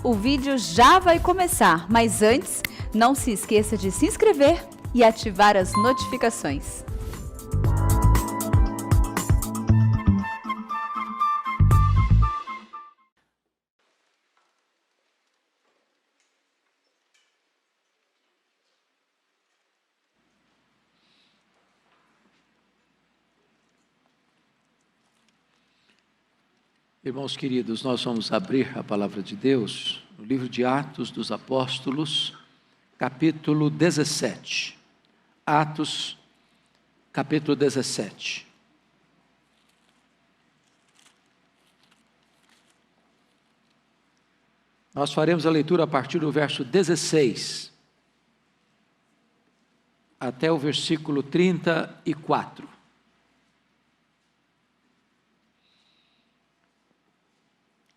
O vídeo já vai começar, mas antes, não se esqueça de se inscrever e ativar as notificações. Irmãos queridos, nós vamos abrir a palavra de Deus no livro de Atos dos Apóstolos, capítulo 17. Atos, capítulo 17. Nós faremos a leitura a partir do verso 16 até o versículo 34.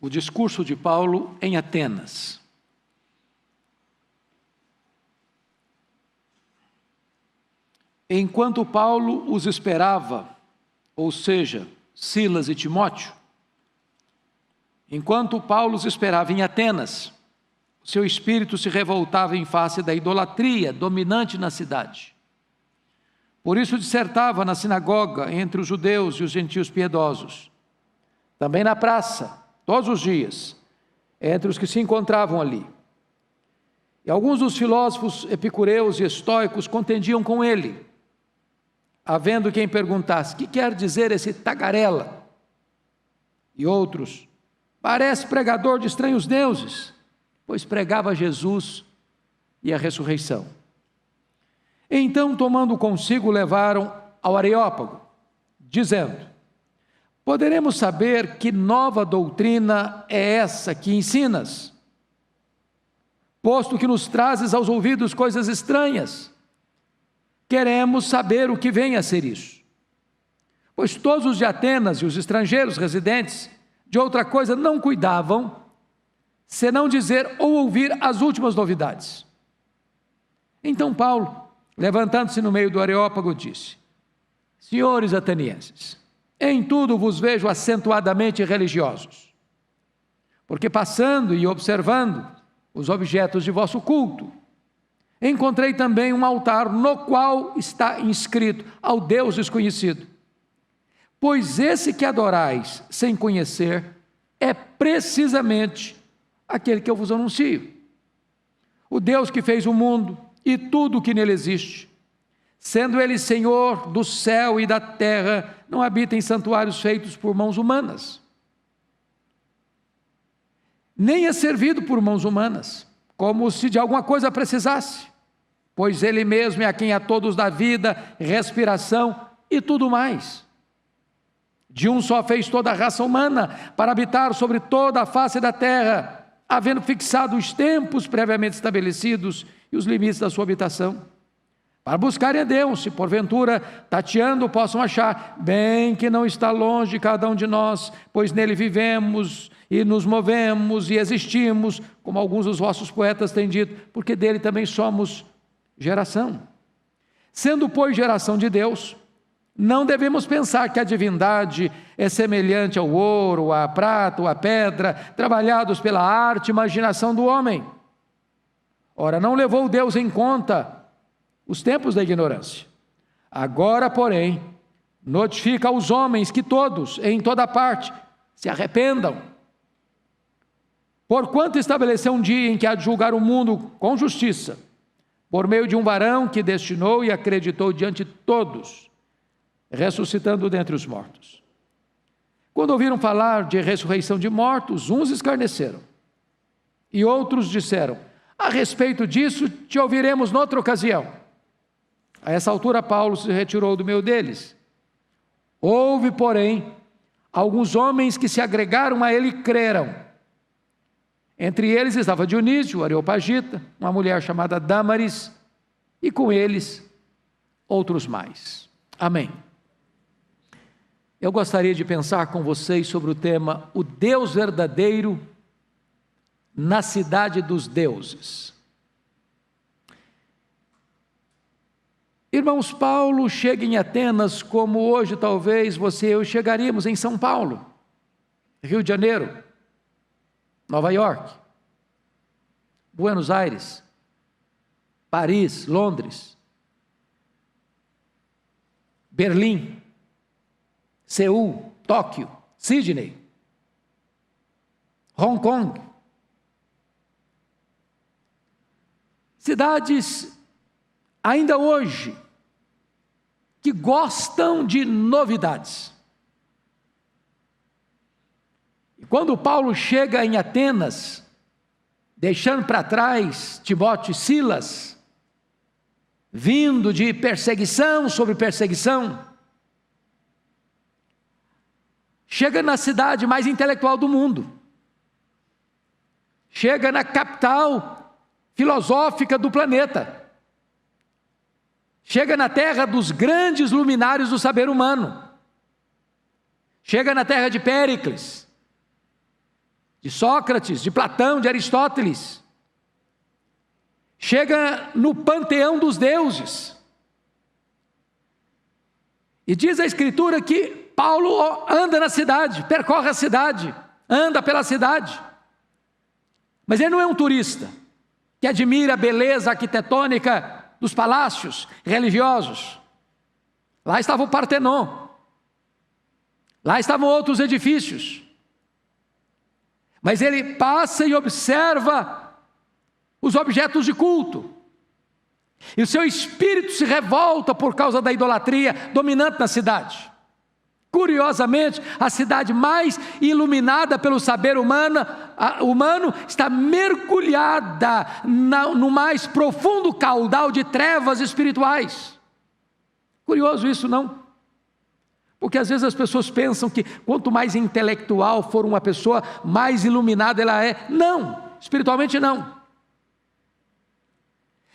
O discurso de Paulo em Atenas. Enquanto Paulo os esperava, ou seja, Silas e Timóteo, enquanto Paulo os esperava em Atenas, seu espírito se revoltava em face da idolatria dominante na cidade. Por isso dissertava na sinagoga entre os judeus e os gentios piedosos, também na praça, todos os dias, entre os que se encontravam ali. E alguns dos filósofos epicureus e estoicos contendiam com ele, havendo quem perguntasse: que quer dizer esse tagarela? E outros: parece pregador de estranhos deuses, pois pregava Jesus e a ressurreição. Então, tomando consigo, levaram ao Areópago, dizendo: poderemos saber que nova doutrina é essa que ensinas, posto que nos trazes aos ouvidos coisas estranhas? Queremos saber o que vem a ser isso. Pois todos os de Atenas e os estrangeiros residentes de outra coisa não cuidavam, senão dizer ou ouvir as últimas novidades. Então Paulo, levantando-se no meio do Areópago, disse: senhores atenienses, em tudo vos vejo acentuadamente religiosos, porque passando e observando os objetos de vosso culto, encontrei também um altar no qual está inscrito ao Deus desconhecido. Pois esse que adorais sem conhecer é precisamente aquele que eu vos anuncio. O Deus que fez o mundo e tudo o que nele existe, sendo ele Senhor do céu e da terra, não habita em santuários feitos por mãos humanas, nem é servido por mãos humanas, como se de alguma coisa precisasse, pois ele mesmo é a quem a todos dá vida, respiração e tudo mais. De um só fez toda a raça humana, para habitar sobre toda a face da terra, havendo fixado os tempos previamente estabelecidos e os limites da sua habitação, para buscarem a Deus, se porventura, tateando, possam achar, bem que não está longe de cada um de nós, pois nele vivemos e nos movemos e existimos, como alguns dos vossos poetas têm dito, porque dele também somos geração. Sendo, pois, geração de Deus, não devemos pensar que a divindade é semelhante ao ouro, à prata ou à pedra, trabalhados pela arte e imaginação do homem. Ora, não levou Deus em conta os tempos da ignorância. Agora, porém, notifica aos homens que todos, em toda parte, se arrependam. Porquanto estabeleceu um dia em que há de julgar o mundo com justiça, por meio de um varão que destinou e acreditou diante de todos, ressuscitando dentre os mortos. Quando ouviram falar de ressurreição de mortos, uns escarneceram, e outros disseram: a respeito disso te ouviremos noutra ocasião. A essa altura Paulo se retirou do meio deles. Houve, porém, alguns homens que se agregaram a ele e creram. Entre eles estava Dionísio, o Areopagita, uma mulher chamada Dâmaris, e com eles outros mais. Amém. Eu gostaria de pensar com vocês sobre o tema o Deus verdadeiro na cidade dos deuses. Irmãos, Paulo chega em Atenas como hoje talvez você e eu chegaríamos em São Paulo, Rio de Janeiro, Nova York. Buenos Aires, Paris, Londres, Berlim, Seul, Tóquio, Sydney, Hong Kong. Cidades, ainda hoje, que gostam de novidades. E quando Paulo chega em Atenas, deixando para trás Timóteo e Silas, vindo de perseguição sobre perseguição, chega na cidade mais intelectual do mundo, chega na capital filosófica do planeta, chega na terra dos grandes luminares do saber humano, chega na terra de Péricles, de Sócrates, de Platão, de Aristóteles, chega no panteão dos deuses. E diz a Escritura que Paulo anda na cidade, percorre a cidade, anda pela cidade. Mas ele não é um turista que admira a beleza arquitetônica dos palácios religiosos. Lá estava o Partenon, lá estavam outros edifícios. Mas ele passa e observa os objetos de culto. E o seu espírito se revolta por causa da idolatria dominante na cidade. Curiosamente, a cidade mais iluminada pelo saber humano está mergulhada no mais profundo caudal de trevas espirituais. Curioso isso, não? Porque às vezes as pessoas pensam que quanto mais intelectual for uma pessoa, mais iluminada ela é. Não, espiritualmente não.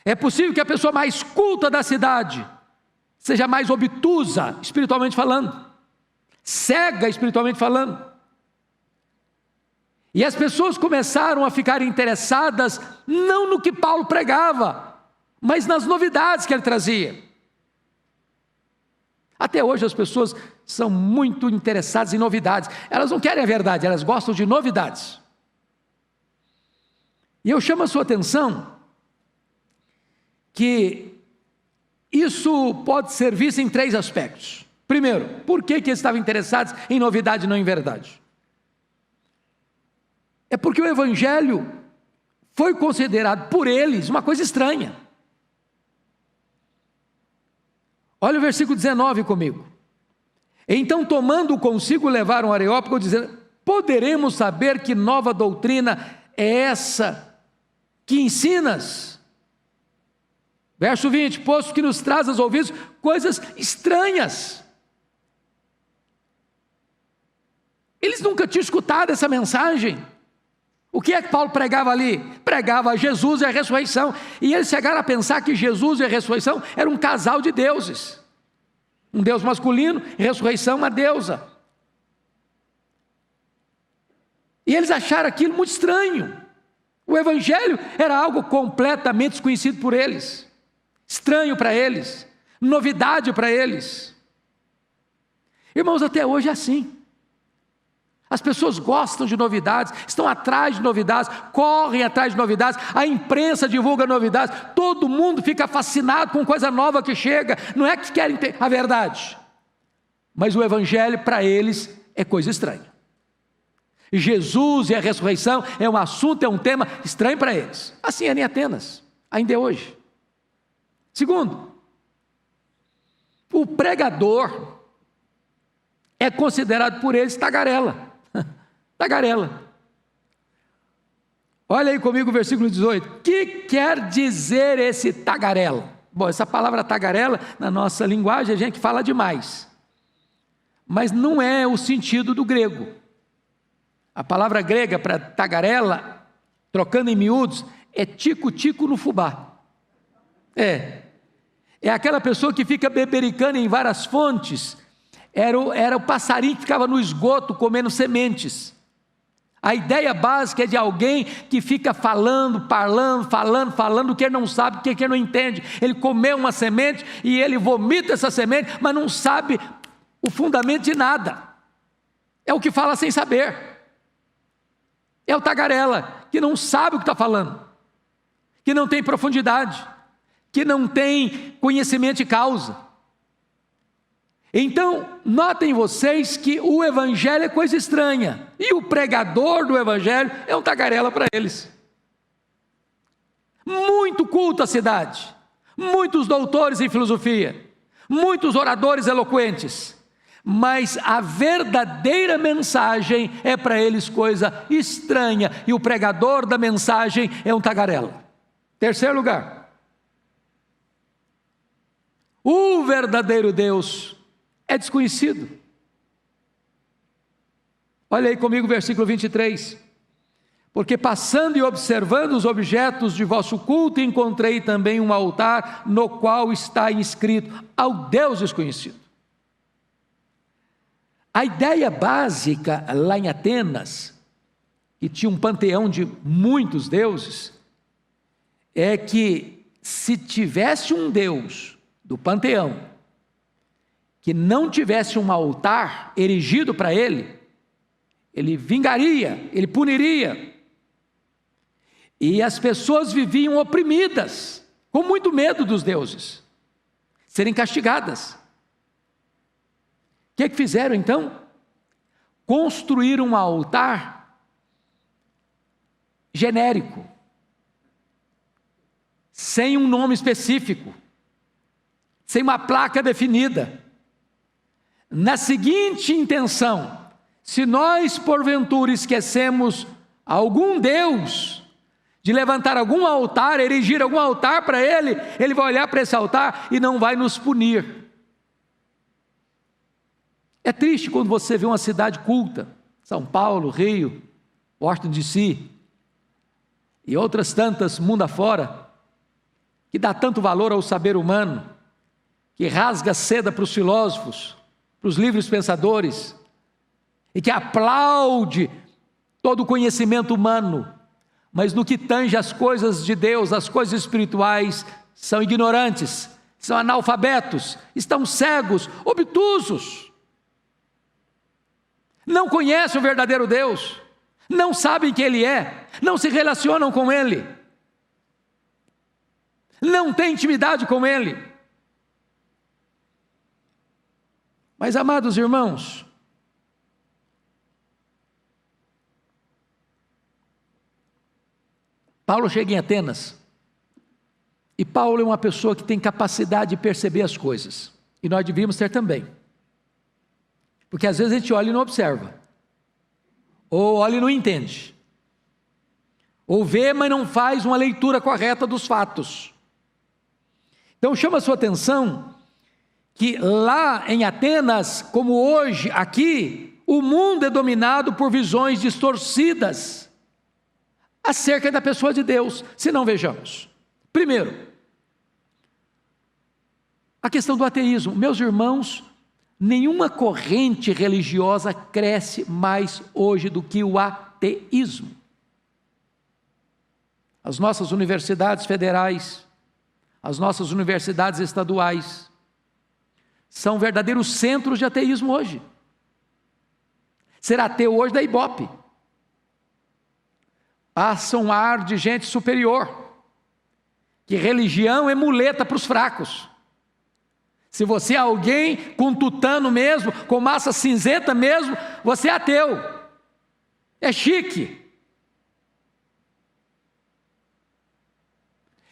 É possível que a pessoa mais culta da cidade seja mais obtusa, espiritualmente falando, cega, espiritualmente falando. E as pessoas começaram a ficar interessadas não no que Paulo pregava, mas nas novidades que ele trazia. Até hoje as pessoas são muito interessadas em novidades. Elas não querem a verdade, elas gostam de novidades. E eu chamo a sua atenção que isso pode ser visto em 3 aspectos. Primeiro, por que eles estavam interessados em novidade e não em verdade? É porque o Evangelho foi considerado por eles uma coisa estranha. Olha o versículo 19 comigo. Então, tomando consigo, levaram o Areópago, dizendo: poderemos saber que nova doutrina é essa que ensinas? Verso 20, posto que nos traz aos ouvidos coisas estranhas. Eles nunca tinham escutado essa mensagem. O que é que Paulo pregava ali? Pregava Jesus e a ressurreição. E eles chegaram a pensar que Jesus e a ressurreição eram um casal de deuses. Um Deus masculino e ressurreição uma deusa. E eles acharam aquilo muito estranho. O Evangelho era algo completamente desconhecido por eles. Estranho para eles. Novidade para eles. Irmãos, até hoje é assim. As pessoas gostam de novidades, estão atrás de novidades, correm atrás de novidades, a imprensa divulga novidades, todo mundo fica fascinado com coisa nova que chega, não é que querem ter a verdade, mas o Evangelho para eles é coisa estranha. Jesus e a ressurreição é um assunto, é um tema estranho para eles. Assim era em Atenas, ainda é hoje. Segundo, o pregador é considerado por eles tagarela. Tagarela. Olha aí comigo o versículo 18. O que quer dizer esse tagarela? Bom, essa palavra tagarela, na nossa linguagem, a gente fala demais. Mas não é o sentido do grego. A palavra grega para tagarela, trocando em miúdos, é tico-tico no fubá. É aquela pessoa que fica bebericando em várias fontes. Era o passarinho que ficava no esgoto comendo sementes. A ideia básica é de alguém que fica falando o que ele não sabe, o que ele não entende. Ele comeu uma semente e ele vomita essa semente, mas não sabe o fundamento de nada. É o que fala sem saber. É o tagarela, que não sabe o que está falando. que não tem profundidade, que não tem conhecimento de causa. Então, notem vocês que o evangelho é coisa estranha, e o pregador do evangelho é um tagarela para eles. Muito culto à cidade, muitos doutores em filosofia, muitos oradores eloquentes, mas a verdadeira mensagem é para eles coisa estranha, e o pregador da mensagem é um tagarela. Terceiro lugar, o verdadeiro Deus é desconhecido. Olha aí comigo o versículo 23. Porque passando e observando os objetos de vosso culto, encontrei também um altar no qual está inscrito ao Deus desconhecido. A ideia básica lá em Atenas, que tinha um panteão de muitos deuses, é que se tivesse um Deus do panteão que não tivesse um altar erigido para ele, ele vingaria, ele puniria. E as pessoas viviam oprimidas, com muito medo dos deuses, serem castigadas. O que é que fizeram então? Construíram um altar genérico, sem um nome específico, sem uma placa definida, na seguinte intenção: se nós porventura esquecemos algum Deus, de levantar algum altar, erigir algum altar para ele, ele vai olhar para esse altar e não vai nos punir. É triste quando você vê uma cidade culta, São Paulo, Rio, Washington DC, e outras tantas mundo afora, que dá tanto valor ao saber humano, que rasga seda para os filósofos, para os livres pensadores, e que aplaude todo o conhecimento humano, mas no que tange as coisas de Deus, as coisas espirituais, são ignorantes, são analfabetos, estão cegos, obtusos, não conhecem o verdadeiro Deus, não sabem quem Ele é, não se relacionam com Ele, não têm intimidade com Ele. Mas, amados irmãos, Paulo chega em Atenas, e Paulo é uma pessoa que tem capacidade de perceber as coisas, e nós devíamos ter também, porque às vezes a gente olha e não observa, ou olha e não entende, ou vê, mas não faz uma leitura correta dos fatos. Então chama a sua atenção, que lá em Atenas, como hoje aqui, o mundo é dominado por visões distorcidas, acerca da pessoa de Deus. Se não, vejamos. Primeiro, a questão do ateísmo. Meus irmãos, nenhuma corrente religiosa cresce mais hoje do que o ateísmo. As nossas universidades federais, as nossas universidades estaduais, são verdadeiros centros de ateísmo hoje. Ser ateu hoje da Ibope. Passa um ar de gente superior, que religião é muleta para os fracos. Se você é alguém com tutano mesmo, com massa cinzenta mesmo, você é ateu, é chique.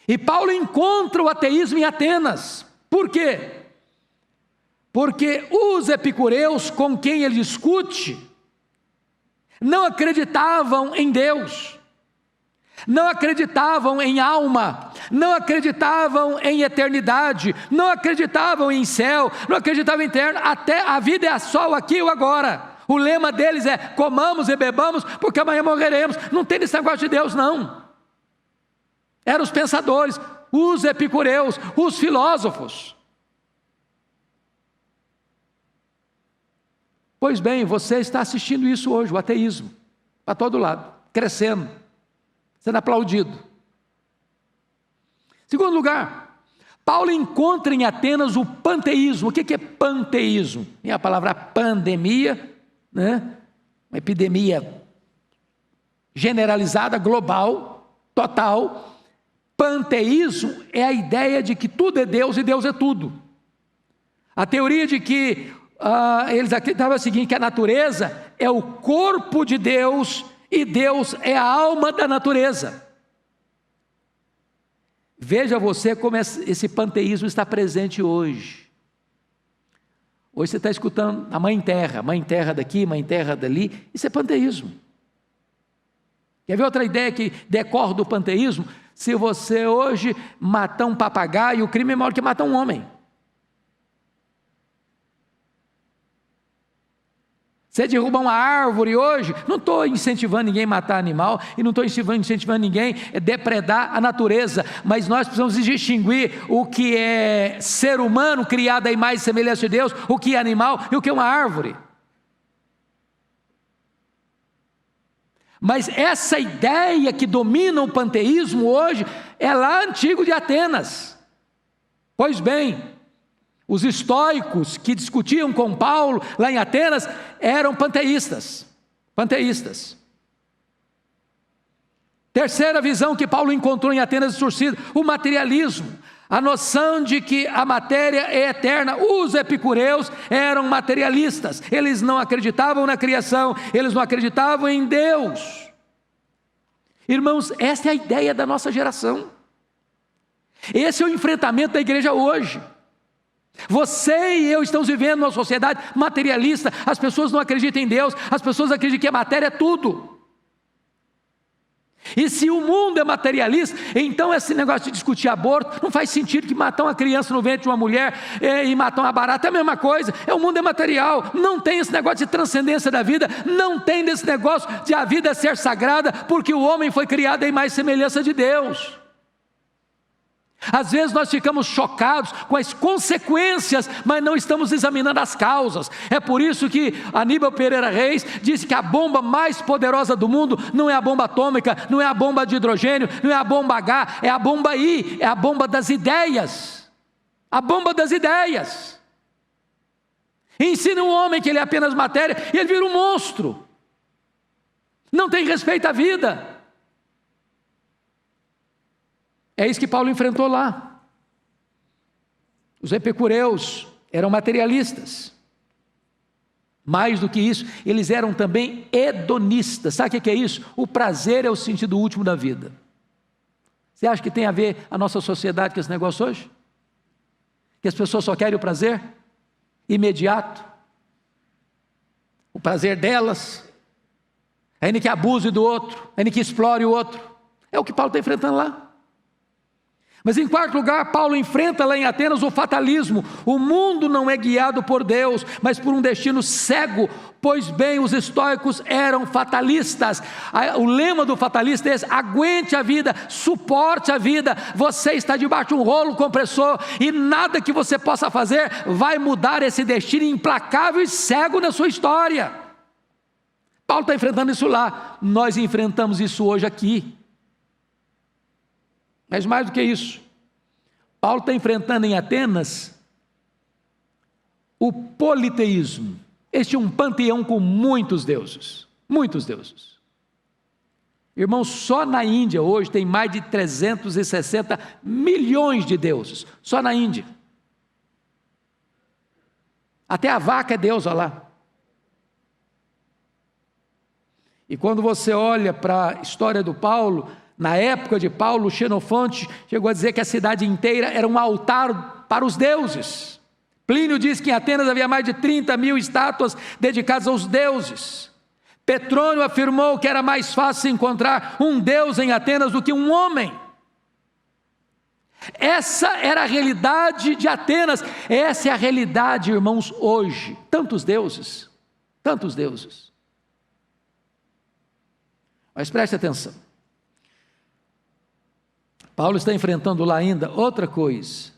E Paulo encontra o ateísmo em Atenas. Por quê? Porque os epicureus com quem ele discute não acreditavam em Deus, não acreditavam em alma, não acreditavam em eternidade, não acreditavam em céu, não acreditavam em eterno, até a vida é só o aqui e o agora. O lema deles é: comamos e bebamos, porque amanhã morreremos. Não tem esse negócio de Deus, não. Eram os pensadores, os epicureus, os filósofos. Pois bem, você está assistindo isso hoje, o ateísmo, para todo lado, crescendo, sendo aplaudido. Segundo lugar, Paulo encontra em Atenas o panteísmo. O que é panteísmo? É a palavra pandemia, né? Uma epidemia generalizada, global, total. Panteísmo é a ideia de que tudo é Deus e Deus é tudo. A teoria de que eles acreditavam o seguinte, que a natureza é o corpo de Deus e Deus é a alma da natureza. Veja você como esse panteísmo está presente hoje. Hoje você está escutando a mãe terra daqui, mãe terra dali, isso é panteísmo. Quer ver outra ideia que decorre do panteísmo? Se você hoje matar um papagaio, o crime é maior que matar um homem. Você derruba uma árvore hoje, não estou incentivando ninguém a matar animal, e não estou incentivando ninguém a depredar a natureza, mas nós precisamos distinguir o que é ser humano, criado à imagem e semelhança de Deus, o que é animal e o que é uma árvore. Mas essa ideia que domina o panteísmo hoje, é lá antigo de Atenas. Pois bem, os estoicos que discutiam com Paulo lá em Atenas eram panteístas. Terceira visão que Paulo encontrou em Atenas distorcida, o materialismo. A noção de que a matéria é eterna. Os epicureus eram materialistas. Eles não acreditavam na criação, eles não acreditavam em Deus. Irmãos, essa é a ideia da nossa geração. Esse é o enfrentamento da igreja hoje. Você e eu estamos vivendo numa sociedade materialista. As pessoas não acreditam em Deus, as pessoas acreditam que a matéria é tudo. E se o mundo é materialista, então esse negócio de discutir aborto não faz sentido, que matar uma criança no ventre de uma mulher e matar uma barata é a mesma coisa. O mundo é material, não tem esse negócio de transcendência da vida, não tem desse negócio de a vida ser sagrada, porque o homem foi criado em imagem e semelhança de Deus. Às vezes nós ficamos chocados com as consequências, mas não estamos examinando as causas. É por isso que Aníbal Pereira Reis disse que a bomba mais poderosa do mundo não é a bomba atômica, não é a bomba de hidrogênio, não é a bomba H, é a bomba I, é a bomba das ideias. A bomba das ideias. Ensina um homem que ele é apenas matéria e ele vira um monstro. Não tem respeito à vida. É isso que Paulo enfrentou lá. Os epicureus eram materialistas. Mais do que isso, eles eram também hedonistas. Sabe o que é isso? O prazer é o sentido último da vida. Você acha que tem a ver a nossa sociedade com esse negócio hoje? Que as pessoas só querem o prazer imediato, o prazer delas, ainda que abuse do outro, ainda que explore o outro. É o que Paulo está enfrentando lá. Mas em quarto lugar, Paulo enfrenta lá em Atenas o fatalismo. O mundo não é guiado por Deus, mas por um destino cego. Pois bem, os estoicos eram fatalistas. O lema do fatalista é esse: aguente a vida, suporte a vida. Você está debaixo de um rolo compressor e nada que você possa fazer vai mudar esse destino implacável e cego na sua história. Paulo está enfrentando isso lá. Nós enfrentamos isso hoje aqui. Mas mais do que isso, Paulo está enfrentando em Atenas o politeísmo. Este é um panteão com muitos deuses, muitos deuses. Irmãos, só na Índia hoje tem mais de 360 milhões de deuses, só na Índia. Até a vaca é deusa lá. E quando você olha para a história do Paulo, na época de Paulo, Xenofonte chegou a dizer que a cidade inteira era um altar para os deuses. Plínio diz que em Atenas havia mais de 30 mil estátuas dedicadas aos deuses. Petrônio afirmou que era mais fácil encontrar um deus em Atenas do que um homem. Essa era a realidade de Atenas. Essa é a realidade, irmãos, hoje. Tantos deuses, tantos deuses. Mas preste atenção. Paulo está enfrentando lá ainda outra coisa,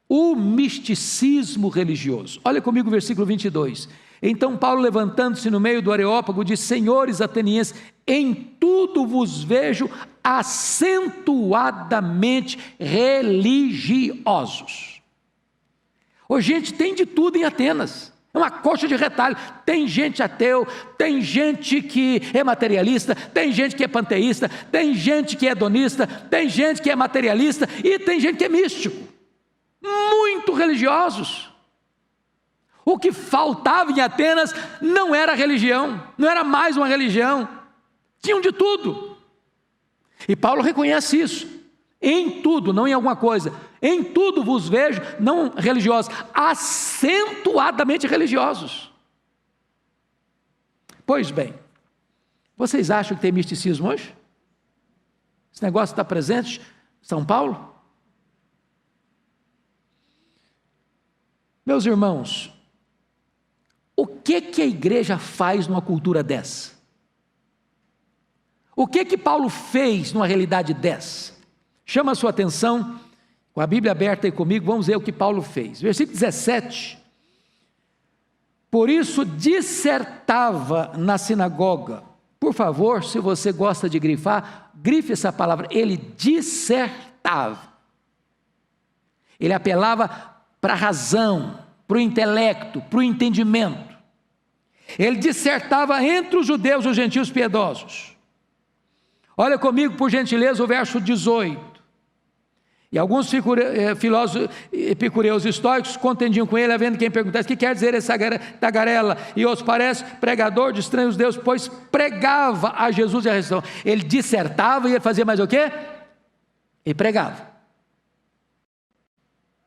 o misticismo religioso. Olha comigo o versículo 22. Então Paulo, levantando-se no meio do Areópago, disse: senhores atenienses, em tudo vos vejo acentuadamente religiosos. Ô, gente, tem de tudo em Atenas. É uma coxa de retalho. Tem gente ateu, tem gente que é materialista, tem gente que é panteísta, tem gente que é hedonista, tem gente que é materialista e tem gente que é místico. Muito religiosos. O que faltava em Atenas não era religião, não era mais uma religião. Tinham de tudo. E Paulo reconhece isso. Em tudo, não em alguma coisa. Em tudo vos vejo, não religiosos, acentuadamente religiosos. Pois bem, vocês acham que tem misticismo hoje? Esse negócio está presente em São Paulo? Meus irmãos, o que a igreja faz numa cultura dessa? O que Paulo fez numa realidade dessa? Chama a sua atenção, com a Bíblia aberta aí comigo, vamos ver o que Paulo fez. Versículo 17. Por isso dissertava na sinagoga. Por favor, se você gosta de grifar, grife essa palavra. Ele dissertava. Ele apelava para a razão, para o intelecto, para o entendimento. Ele dissertava entre os judeus e os gentios piedosos. Olha comigo, por gentileza, o verso 18. E alguns filósofos epicureus históricos contendiam com ele, havendo quem perguntasse: o que quer dizer essa tagarela? E outros parece pregador de estranhos deuses, pois pregava a Jesus e a ressurreição. Ele dissertava e ele fazia mais o quê? Ele pregava.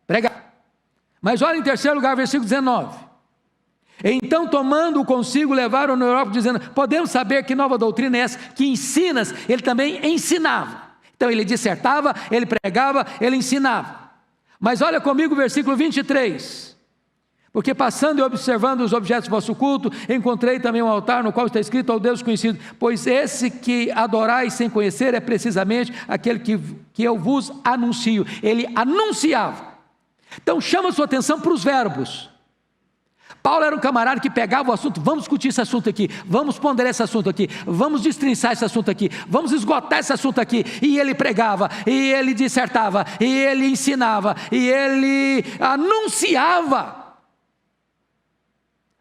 Pregava. Mas olha em terceiro lugar, versículo 19. Então, tomando-o consigo, levaram no Europa, dizendo: podemos saber que nova doutrina é essa, que ensinas? Ele também ensinava. Então ele dissertava, ele pregava, ele ensinava. Mas olha comigo o versículo 23. Porque passando e observando os objetos do vosso culto, encontrei também um altar no qual está escrito: ao Deus conhecido. Pois esse que adorais sem conhecer é precisamente aquele que eu vos anuncio. Ele anunciava. Então chama a sua atenção para os verbos. Paulo era um camarada que pegava o assunto: vamos discutir esse assunto aqui, vamos ponderar esse assunto aqui, vamos destrinçar esse assunto aqui, vamos esgotar esse assunto aqui. E ele pregava, e ele dissertava, e ele ensinava, e ele anunciava.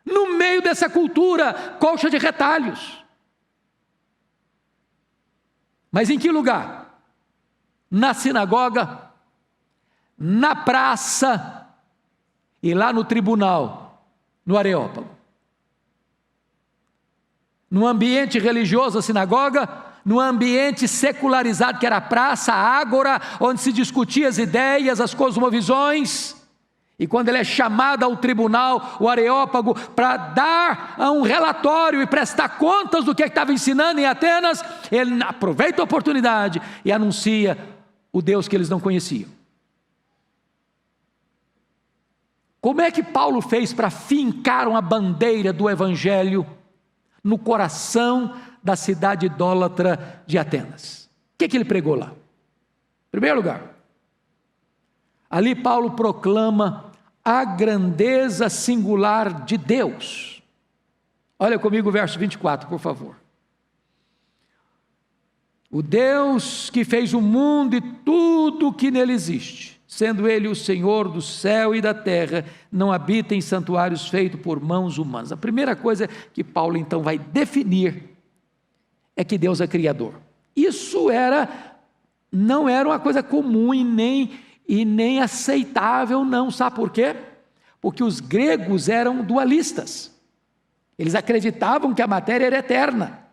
No meio dessa cultura, colcha de retalhos. Mas em que lugar? Na sinagoga, na praça e lá no tribunal, no Areópago. No ambiente religioso, a sinagoga, no ambiente secularizado, que era a praça, a ágora, onde se discutia as ideias, as cosmovisões. E quando ele é chamado ao tribunal, o Areópago, para dar um relatório e prestar contas do que estava ensinando em Atenas, ele aproveita a oportunidade e anuncia o Deus que eles não conheciam. Como é que Paulo fez para fincar uma bandeira do Evangelho no coração da cidade idólatra de Atenas? O que ele pregou lá? Em primeiro lugar, ali Paulo proclama a grandeza singular de Deus. Olha comigo o verso 24, por favor. O Deus que fez o mundo e tudo o que nele existe, sendo ele o Senhor do céu e da terra, não habita em santuários feitos por mãos humanas. A primeira coisa que Paulo então vai definir é que Deus é criador. Isso não era uma coisa comum e nem aceitável, não. Sabe por quê? Porque os gregos eram dualistas. Eles acreditavam que a matéria era eterna.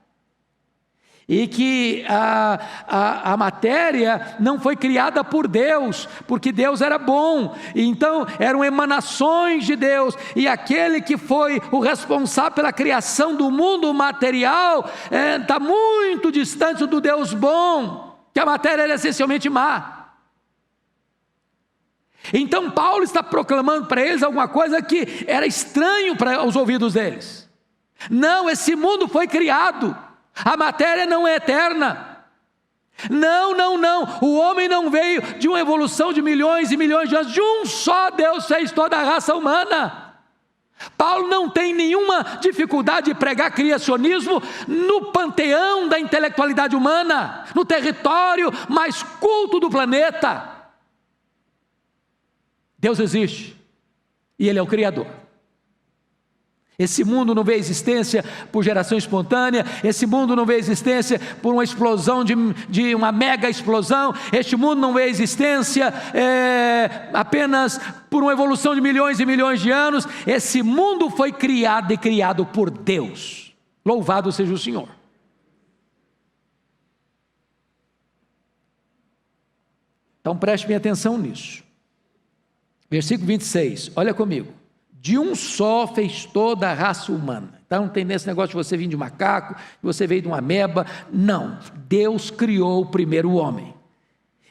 E que a matéria não foi criada por Deus, porque Deus era bom, então eram emanações de Deus, e aquele que foi o responsável pela criação do mundo material está muito distante do Deus bom, que a matéria era essencialmente má. Então Paulo está proclamando para eles alguma coisa que era estranho para os ouvidos deles. Não, esse mundo foi criado. A matéria não é eterna. Não. O homem não veio de uma evolução de milhões e milhões de anos. De um só Deus fez toda a raça humana. Paulo não tem nenhuma dificuldade de pregar criacionismo no panteão da intelectualidade humana, no território mais culto do planeta. Deus existe e Ele é o Criador. Esse mundo não vê existência por geração espontânea, esse mundo não vê existência por uma explosão de uma mega explosão, este mundo não vê existência apenas por uma evolução de milhões e milhões de anos. Esse mundo foi criado e criado por Deus. Louvado seja o Senhor. Então preste bem atenção nisso. Versículo 26, olha comigo. De um só fez toda a raça humana. Então não tem nesse negócio de você vir de macaco, de você veio de uma ameba. Não, Deus criou o primeiro homem.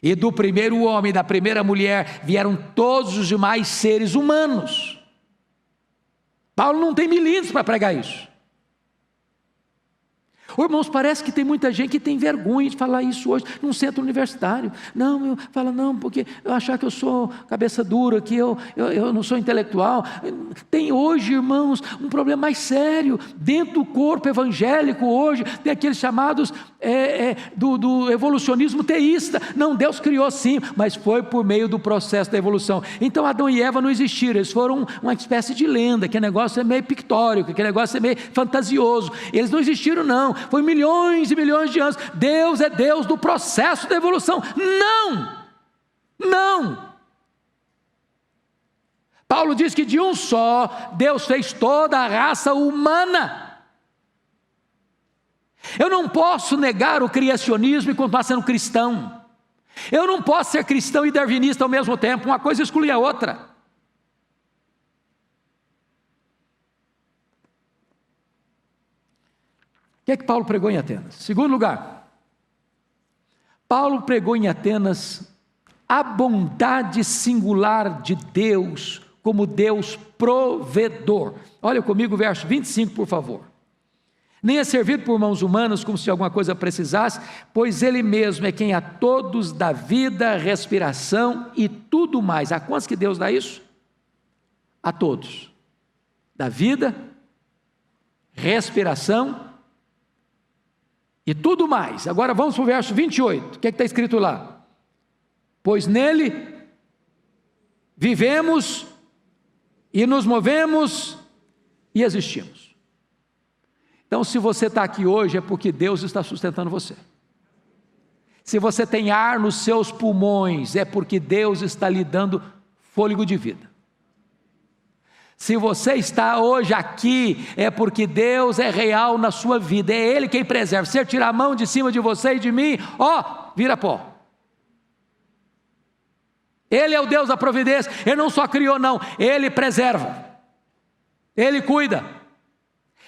E do primeiro homem, da primeira mulher, vieram todos os demais seres humanos. Paulo não tem milímetros para pregar isso. Irmãos, parece que tem muita gente que tem vergonha de falar isso hoje num centro universitário. Não, eu falo não, porque eu achar que eu sou cabeça dura, que eu não sou intelectual. Tem hoje, irmãos, um problema mais sério. Dentro do corpo evangélico hoje, tem aqueles chamados do evolucionismo teísta. Não, Deus criou sim, mas foi por meio do processo da evolução. Então Adão e Eva não existiram, eles foram uma espécie de lenda, que negócio é meio pictórico, que negócio é meio fantasioso. Eles não existiram não. Foi milhões e milhões de anos. Deus é Deus do processo da evolução. Não. Paulo diz que de um só Deus fez toda a raça humana. Eu não posso negar o criacionismo e continuar sendo cristão. Eu não posso ser cristão e darwinista ao mesmo tempo. Uma coisa exclui a outra. O que é que Paulo pregou em Atenas? Segundo lugar, Paulo pregou em Atenas a bondade singular de Deus como Deus provedor. Olha comigo o verso 25, por favor. Nem é servido por mãos humanas como se alguma coisa precisasse, pois Ele mesmo é quem a todos dá vida, respiração e tudo mais. A quantos que Deus dá isso? A todos. Dá vida, respiração e tudo mais. Agora vamos para o verso 28. O que está escrito lá? Pois nele vivemos e nos movemos e existimos. Então, se você está aqui hoje, é porque Deus está sustentando você. Se você tem ar nos seus pulmões, é porque Deus está lhe dando fôlego de vida. Se você está hoje aqui, é porque Deus é real na sua vida, é Ele quem preserva. Se Ele tirar a mão de cima de você e de mim, vira pó. Ele é o Deus da providência, Ele não só criou não, Ele preserva, Ele cuida.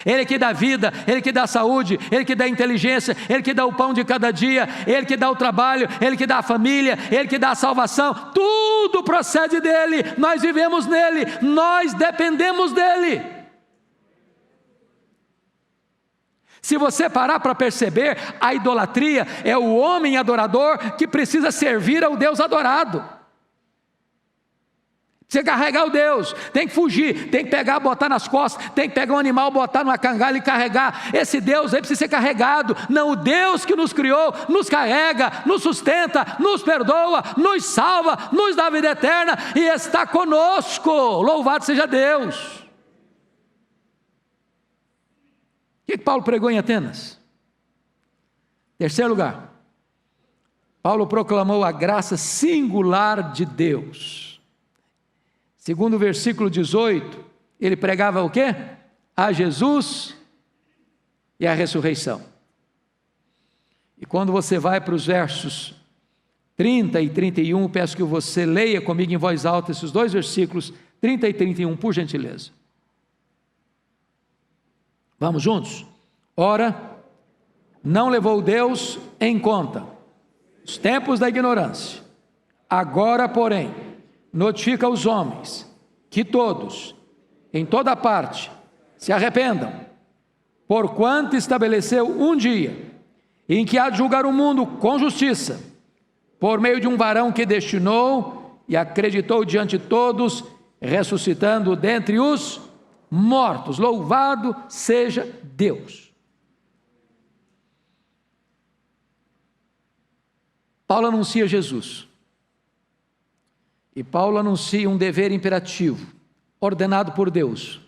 Ele que dá vida, Ele que dá saúde, Ele que dá inteligência, Ele que dá o pão de cada dia, Ele que dá o trabalho, Ele que dá a família, Ele que dá a salvação, tudo procede dEle, nós vivemos nele, nós dependemos dEle. Se você parar para perceber, a idolatria é o homem adorador que precisa servir ao Deus adorado. Você carregar o Deus, tem que fugir, tem que pegar, botar nas costas, tem que pegar um animal, botar numa cangalha e carregar. Esse Deus aí precisa ser carregado. Não, o Deus que nos criou, nos carrega, nos sustenta, nos perdoa, nos salva, nos dá vida eterna e está conosco. Louvado seja Deus. O que Paulo pregou em Atenas? Terceiro lugar, Paulo proclamou a graça singular de Deus. Segundo o versículo 18, ele pregava o quê? A Jesus e a ressurreição. E quando você vai para os versos 30 e 31, peço que você leia comigo em voz alta esses dois versículos, 30 e 31, por gentileza. Vamos juntos? Ora, não levou Deus em conta os tempos da ignorância. Agora, porém, notifica aos homens que todos, em toda parte, se arrependam, porquanto estabeleceu um dia em que há de julgar o mundo com justiça, por meio de um varão que destinou e acreditou diante de todos, ressuscitando dentre os mortos. Louvado seja Deus. Paulo anuncia Jesus. E Paulo anuncia um dever imperativo, ordenado por Deus.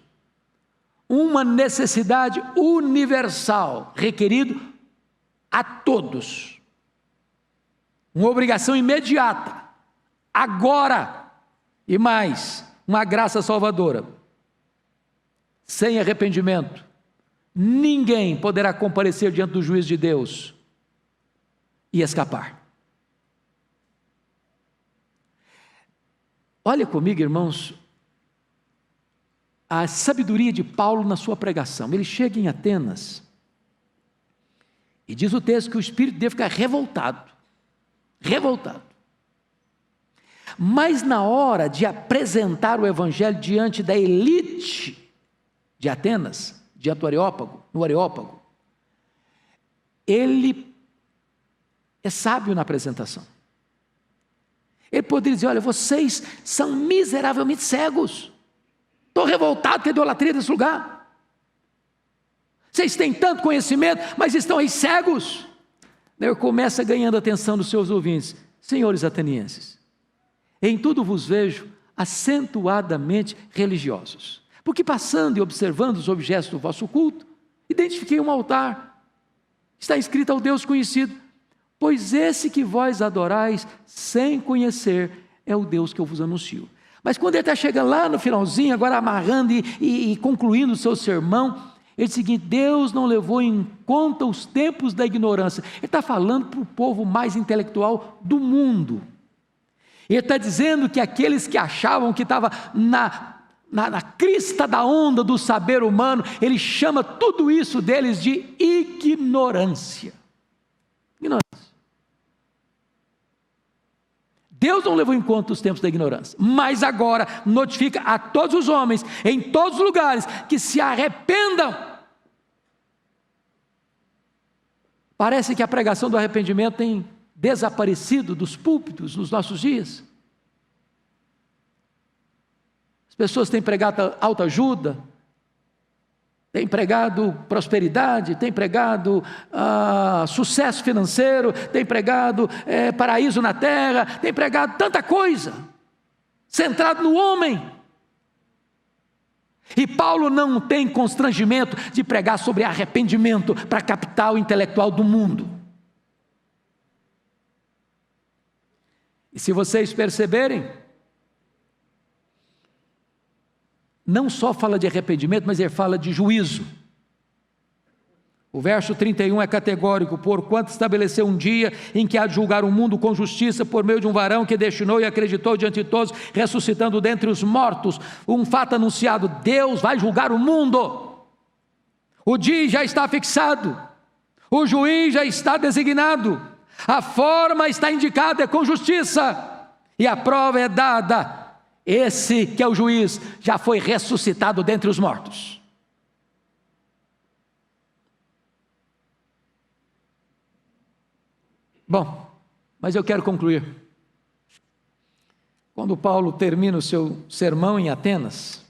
uma necessidade universal, requerido a todos. Uma obrigação imediata, agora, e mais, uma graça salvadora. Sem arrependimento, ninguém poderá comparecer diante do juízo de Deus e escapar. Olha comigo, irmãos, a sabedoria de Paulo na sua pregação. Ele chega em Atenas e diz o texto que o espírito deve ficar revoltado. Mas na hora de apresentar o evangelho diante da elite de Atenas, no Areópago, ele é sábio na apresentação. Ele poderia dizer: olha, vocês são miseravelmente cegos. Estou revoltado com a idolatria desse lugar. Vocês têm tanto conhecimento, mas estão aí cegos. Ele começa ganhando a atenção dos seus ouvintes. Senhores atenienses, em tudo vos vejo acentuadamente religiosos, porque passando e observando os objetos do vosso culto, identifiquei um altar. Está escrito ao Deus conhecido, pois esse que vós adorais sem conhecer é o Deus que eu vos anuncio. Mas quando ele está chegando lá no finalzinho, agora amarrando e concluindo o seu sermão, ele diz o seguinte: Deus não levou em conta os tempos da ignorância. Ele está falando para o povo mais intelectual do mundo. Ele está dizendo que aqueles que achavam que estava na crista da onda do saber humano, ele chama tudo isso deles de ignorância. Ignorância. Deus não levou em conta os tempos da ignorância, mas agora notifica a todos os homens, em todos os lugares, que se arrependam. Parece que a pregação do arrependimento tem desaparecido dos púlpitos nos nossos dias. As pessoas têm pregado autoajuda, têm pregado prosperidade, têm pregado sucesso financeiro, têm pregado paraíso na terra, têm pregado tanta coisa, centrado no homem. E Paulo não tem constrangimento de pregar sobre arrependimento para a capital intelectual do mundo. E se vocês perceberem, não só fala de arrependimento, mas ele fala de juízo. O verso 31 é categórico: porquanto estabeleceu um dia em que há de julgar o mundo com justiça por meio de um varão que destinou e acreditou diante de todos, ressuscitando dentre os mortos. Um fato anunciado: Deus vai julgar o mundo. O dia já está fixado, o juiz já está designado, a forma está indicada, é com justiça, e a prova é dada. Esse que é o juiz já foi ressuscitado dentre os mortos. Bom, mas eu quero concluir. Quando Paulo termina o seu sermão em Atenas,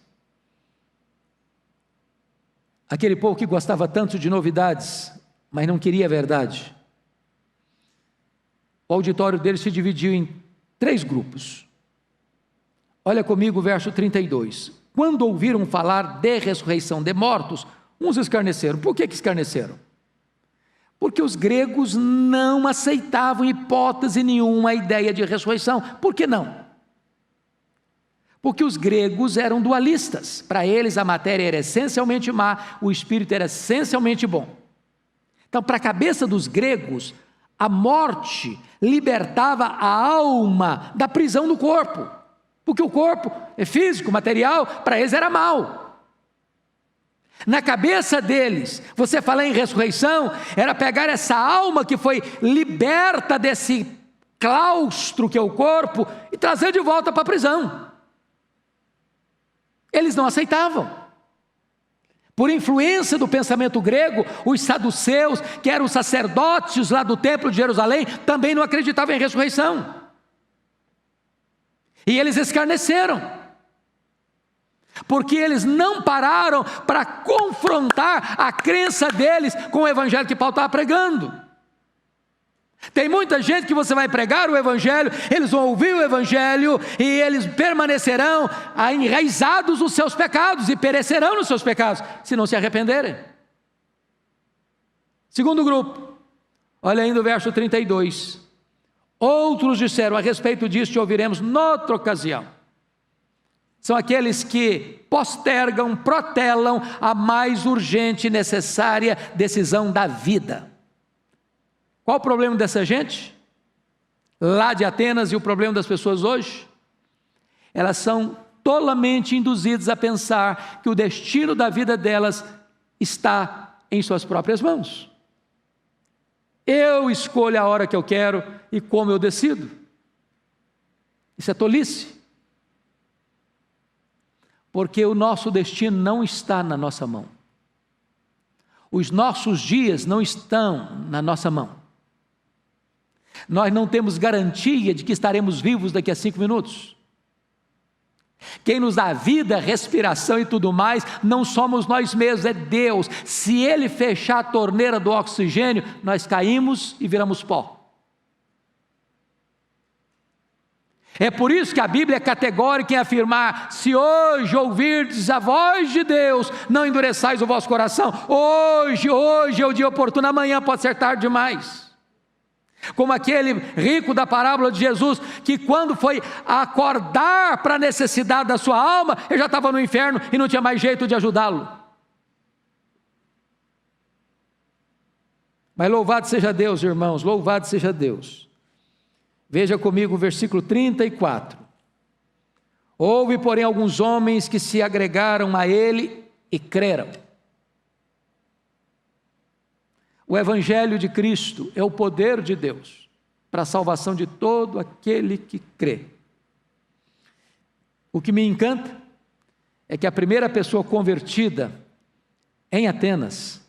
aquele povo que gostava tanto de novidades, mas não queria a verdade, o auditório dele se dividiu em 3 grupos. Olha comigo o verso 32. Quando ouviram falar de ressurreição de mortos, uns escarneceram. Por que escarneceram? Porque os gregos não aceitavam hipótese nenhuma a ideia de ressurreição. Por que não? Porque os gregos eram dualistas. Para eles a matéria era essencialmente má, o espírito era essencialmente bom. Então, para a cabeça dos gregos, a morte libertava a alma da prisão do corpo. Porque o corpo é físico, material, para eles era mau. Na cabeça deles, você falar em ressurreição, era pegar essa alma que foi liberta desse claustro que é o corpo e trazer de volta para a prisão. Eles não aceitavam. Por influência do pensamento grego, os saduceus, que eram os sacerdotes lá do templo de Jerusalém, também não acreditavam em ressurreição. E eles escarneceram. Porque eles não pararam para confrontar a crença deles com o evangelho que Paulo estava pregando. Tem muita gente que você vai pregar o Evangelho, eles vão ouvir o Evangelho e eles permanecerão enraizados nos seus pecados e perecerão nos seus pecados, se não se arrependerem. Segundo grupo, olha ainda o verso 32. Outros disseram: a respeito disso te ouviremos noutra ocasião. São aqueles que postergam, protelam a mais urgente e necessária decisão da vida. Qual o problema dessa gente? Lá de Atenas, e o problema das pessoas hoje? Elas são tolamente induzidas a pensar que o destino da vida delas está em suas próprias mãos. Eu escolho a hora que eu quero e como eu decido. Isso é tolice. Porque o nosso destino não está na nossa mão. Os nossos dias não estão na nossa mão. Nós não temos garantia de que estaremos vivos daqui a 5 minutos. Quem nos dá vida, respiração e tudo mais, não somos nós mesmos, é Deus. Se Ele fechar a torneira do oxigênio, nós caímos e viramos pó. É por isso que a Bíblia é categórica em afirmar: se hoje ouvirdes a voz de Deus, não endureçais o vosso coração. Hoje é o dia oportuno, amanhã pode ser tarde demais. Como aquele rico da parábola de Jesus, que quando foi acordar para a necessidade da sua alma, ele já estava no inferno e não tinha mais jeito de ajudá-lo. Mas louvado seja Deus, irmãos, louvado seja Deus. Veja comigo o versículo 34. Houve, porém, alguns homens que se agregaram a ele e creram. O Evangelho de Cristo é o poder de Deus para a salvação de todo aquele que crê. O que me encanta é que a primeira pessoa convertida em Atenas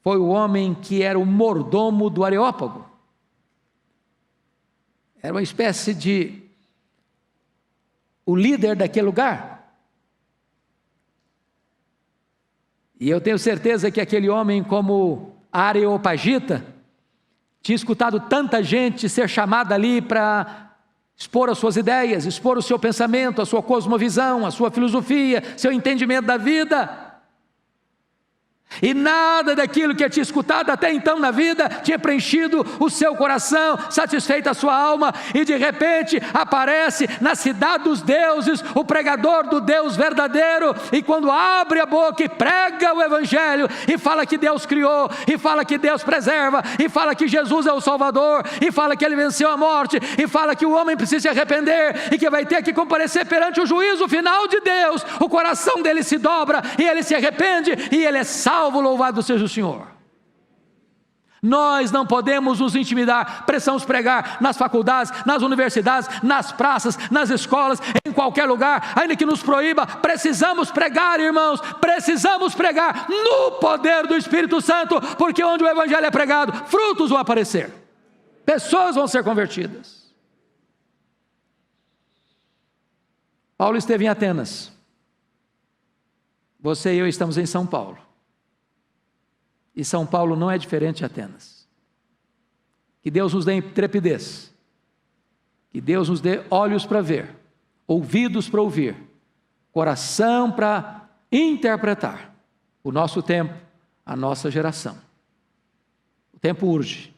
foi o homem que era o mordomo do Areópago. Era uma espécie de o líder daquele lugar. E eu tenho certeza que aquele homem, como Areopagita, tinha escutado tanta gente ser chamada ali para expor as suas ideias, expor o seu pensamento, a sua cosmovisão, a sua filosofia, seu entendimento da vida. E nada daquilo que eu tinha escutado até então na vida tinha preenchido o seu coração, satisfeito a sua alma, e de repente aparece na cidade dos deuses o pregador do Deus verdadeiro, e quando abre a boca e prega o Evangelho, e fala que Deus criou, e fala que Deus preserva, e fala que Jesus é o Salvador, e fala que Ele venceu a morte, e fala que o homem precisa se arrepender, e que vai ter que comparecer perante o juízo final de Deus, o coração dele se dobra, e ele se arrepende, e ele é salvo. Louvado seja o Senhor. Nós não podemos nos intimidar. Precisamos pregar nas faculdades, nas universidades, nas praças, nas escolas, em qualquer lugar, ainda que nos proíba. Precisamos pregar, irmãos. Precisamos pregar no poder do Espírito Santo, porque onde o Evangelho é pregado, frutos vão aparecer, pessoas vão ser convertidas. Paulo esteve em Atenas. Você e eu estamos em São Paulo. E São Paulo não é diferente de Atenas. Que Deus nos dê intrepidez. Que Deus nos dê olhos para ver, ouvidos para ouvir, coração para interpretar o nosso tempo, a nossa geração. O tempo urge.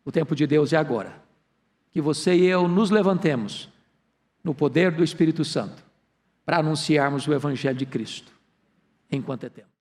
O tempo de Deus é agora. Que você e eu nos levantemos no poder do Espírito Santo para anunciarmos o Evangelho de Cristo enquanto é tempo.